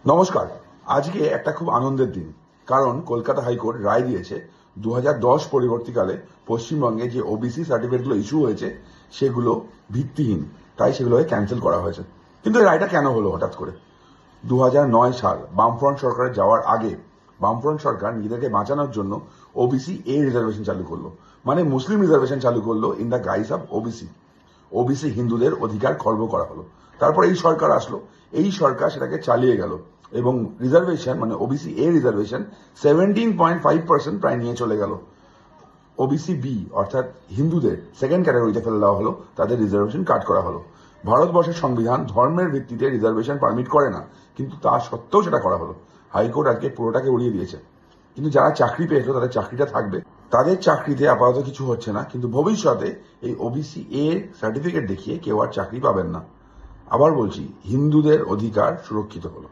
নমস্কার। আজকে একটা খুব আনন্দের দিন, কারণ কলকাতা হাইকোর্ট রায় দিয়েছে 2010 পরবর্তীকালে পশ্চিমবঙ্গে যে ওবিসি সার্টিফিকেটগুলো ইস্যু হয়েছে সেগুলো ভিত্তিহীন, তাই সেগুলোকে ক্যান্সেল করা হয়েছে। কিন্তু এই রায়টা কেন হলো হঠাৎ করে? 2009 সাল বামফ্রন্ট সরকারের যাওয়ার আগে বামফ্রন্ট সরকার নিজেদেরকে বাঁচানোর জন্য ওবিসি এ রিজার্ভেশন চালু করলো, মানে মুসলিম রিজার্ভেশন চালু করলো in the guys of OBC. OBC হিন্দুদের অধিকার খর্ব করা হলো। তারপর এই সরকার আসলো, এই সরকার সেটাকে চালিয়ে গেল এবং রিজার্ভেশন মানে ওবিসি এ রিজার্ভেশন 17.5% প্রায় নিয়ে চলে গেল। ওবিসি বি অর্থাৎ হিন্দুদের সেকেন্ড ক্যাটাগরিতে ফেলে দেওয়া হলো, তাদের রিজার্ভেশন কাট করা হলো। ভারতবর্ষের সংবিধান ধর্মের ভিত্তিতে রিজার্ভেশন পারমিট করে না, কিন্তু তা সত্ত্বেও সেটা করা হলো। হাইকোর্ট আজকে পুরোটাকে উড়িয়ে দিয়েছে। কিন্তু যারা চাকরি পেয়েছিল তাদের চাকরিটা থাকবে, তাদের চাকরিতে আপাতত কিছু হচ্ছে না, কিন্তু ভবিষ্যতে এই ওবিসি এ সার্টিফিকেট দেখিয়ে কেউ আর চাকরি পাবেন না। আবার বলছি, হিন্দুদের অধিকার সুরক্ষিত হলো।